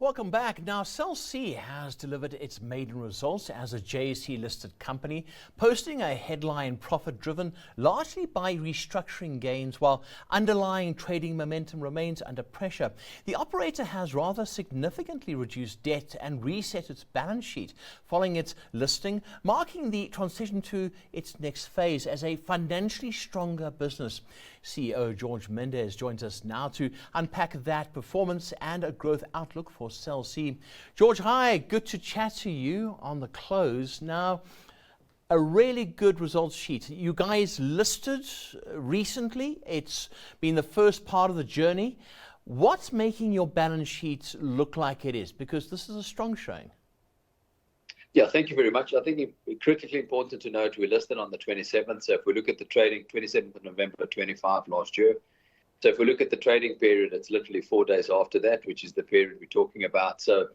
Welcome back. Now, Cell C has delivered its maiden results as a JSE-listed company, posting a headline profit driven largely by restructuring gains, while underlying trading momentum remains under pressure. The operator has rather significantly reduced debt and reset its balance sheet following its listing, marking the transition to its next phase as a financially stronger business. CEO Jorge Mendes joins us now to unpack that performance and a growth outlook for Cell C. George, hi, good to chat to you on the close. Now, a really good results sheet. You guys listed recently. It's been the first part of the journey. What's making your balance sheet look like it is? Because this is a strong showing. Yeah, thank you very much. I think it's critically important to note we listed on the 27th. So if we look at the trading, 27th of November 25 last year. So if we look at the trading period, it's literally 4 days after that, which is the period we're talking about. So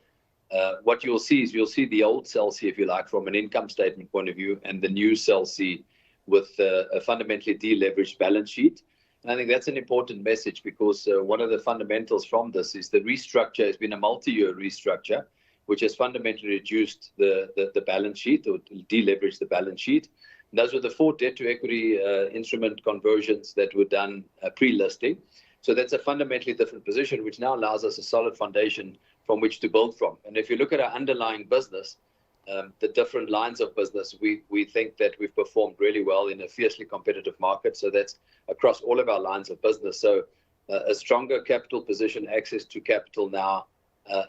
what you'll see is you'll see the old Cell C, if you like, from an income statement point of view, and the new Cell C with a fundamentally deleveraged balance sheet. And I think that's an important message because one of the fundamentals from this is the restructure has been a multi-year restructure, which has fundamentally reduced the balance sheet or deleveraged the balance sheet. And those were the 4 debt-to-equity instrument conversions that were done pre-listing. So that's a fundamentally different position, which now allows us a solid foundation from which to build from. And if you look at our underlying business, the different lines of business, we think that we've performed really well in a fiercely competitive market. So that's across all of our lines of business. So a stronger capital position, access to capital now,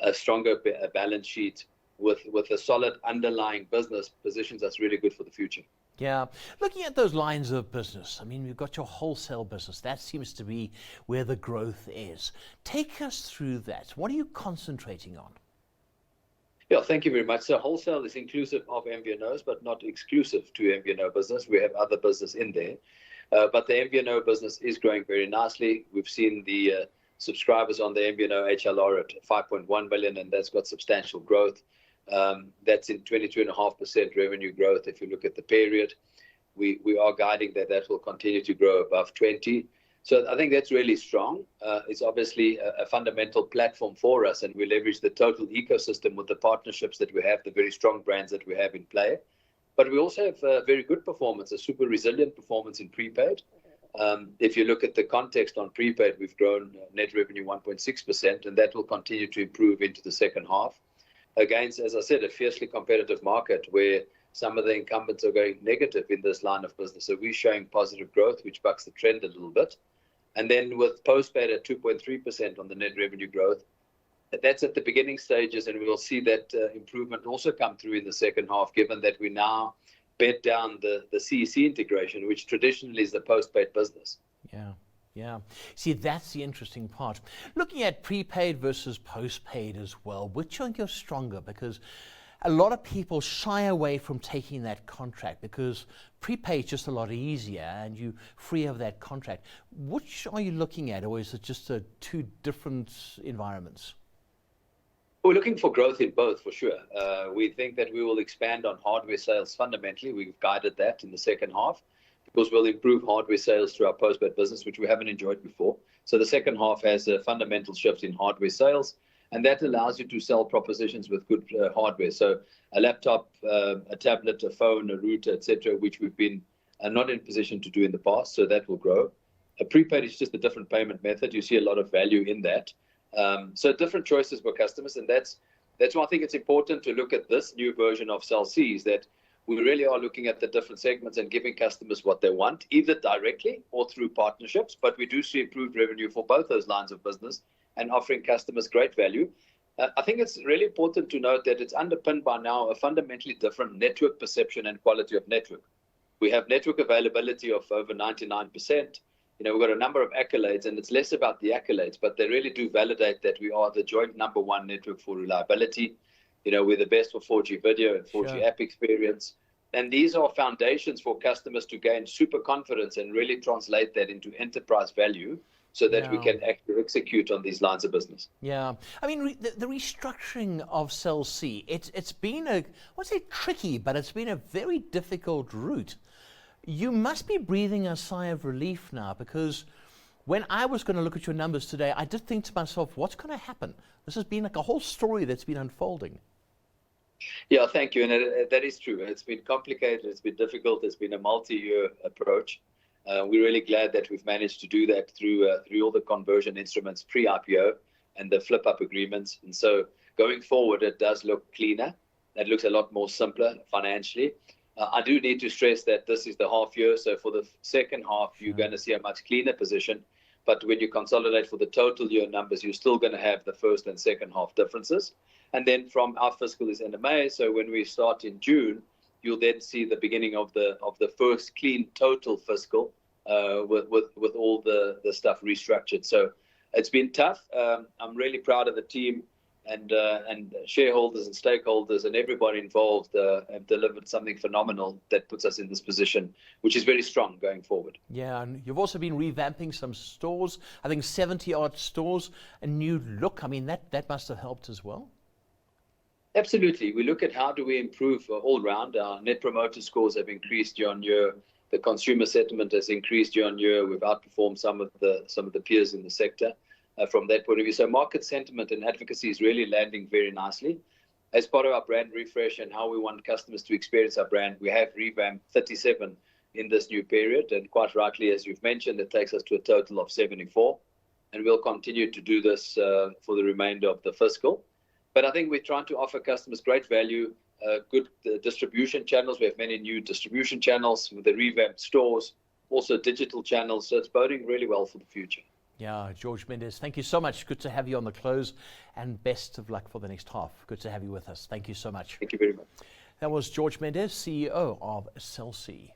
a stronger balance sheet with a solid underlying business positions us really good for the future. Yeah. Looking at those lines of business, I mean, we've got your wholesale business. That seems to be where the growth is. Take us through that. What are you concentrating on? Yeah, thank you very much. So wholesale is inclusive of MVNOs, but not exclusive to MVNO business. We have other business in there. But the MVNO business is growing very nicely. We've seen the subscribers on the MVNO HLR at 5.1 million, and that's got substantial growth. That's in 22.5% revenue growth. If you look at the period, we are guiding that will continue to grow above 20. So I think that's really strong. It's obviously a fundamental platform for us, and we leverage the total ecosystem with the partnerships that we have, the very strong brands that we have in play. But we also have very good performance, a super resilient performance in prepaid. If you look at the context on prepaid, we've grown net revenue 1.6%, and that will continue to improve into the second half. Against, as I said, a fiercely competitive market where some of the incumbents are going negative in this line of business. So we're showing positive growth, which bucks the trend a little bit. And then with postpaid at 2.3% on the net revenue growth, that's at the beginning stages, and we'll see that improvement also come through in the second half, given that we now bed down the CEC integration, which traditionally is the postpaid business. Yeah. See, that's the interesting part. Looking at prepaid versus postpaid as well, which are you stronger? Because a lot of people shy away from taking that contract because prepaid is just a lot easier and you free of that contract. Which are you looking at, or is it just two different environments? We're looking for growth in both, for sure. We think that we will expand on hardware sales fundamentally. We've guided that in the second half, because we'll improve hardware sales through our postpaid business, which we haven't enjoyed before. So the second half has a fundamental shift in hardware sales, and that allows you to sell propositions with good hardware. So a laptop, a tablet, a phone, a router, etc., which we've been not in position to do in the past. So that will grow. A prepaid is just a different payment method. You see a lot of value in that. So different choices for customers, and that's why I think it's important to look at this new version of Cell C, is that we really are looking at the different segments and giving customers what they want, either directly or through partnerships. But we do see improved revenue for both those lines of business and offering customers great value. I think it's really important to note that it's underpinned by now a fundamentally different network perception and quality of network. We have network availability of over 99%. We've got a number of accolades, and it's less about the accolades, but they really do validate that we are the joint #1 network for reliability. We're the best for 4G video and 4G app experience. And these are foundations for customers to gain super confidence and really translate that into enterprise value so that we can actually execute on these lines of business. Yeah. I mean, the restructuring of Cell C, it's been I won't say tricky, but it's been a very difficult route. You must be breathing a sigh of relief now, because when I was going to look at your numbers today, I did think to myself, what's going to happen? This has been like a whole story that's been unfolding. Yeah, thank you. And that is true. It's been complicated. It's been difficult. It's been a multi-year approach. We're really glad that we've managed to do that through all the conversion instruments pre-IPO and the flip-up agreements. And so going forward, it does look cleaner. It looks a lot more simpler financially. I do need to stress that this is the half year. So for the second half, you're going to see a much cleaner position. But when you consolidate for the total year numbers, you're still going to have the first and second half differences. And then from our fiscal is end of May. So when we start in June, you'll then see the beginning of the first clean total fiscal with all the stuff restructured. So it's been tough. I'm really proud of the team and shareholders and stakeholders and everybody involved have delivered something phenomenal that puts us in this position, which is very strong going forward. Yeah, and you've also been revamping some stores, I think 70 odd stores, a new look. I mean, that must have helped as well. Absolutely. We look at how do we improve all round. Our net promoter scores have increased year on year. The consumer sentiment has increased year on year. We've outperformed some of the peers in the sector from that point of view. So market sentiment and advocacy is really landing very nicely. As part of our brand refresh and how we want customers to experience our brand, we have revamped 37 in this new period. And quite rightly, as you've mentioned, it takes us to a total of 74. And we'll continue to do this for the remainder of the fiscal. But I think we're trying to offer customers great value, good distribution channels. We have many new distribution channels with the revamped stores, also digital channels. So it's boding really well for the future. Yeah, Jorge Mendes, thank you so much. Good to have you on the close, and best of luck for the next half. Good to have you with us. Thank you so much. Thank you very much. That was Jorge Mendes, CEO of Cell C.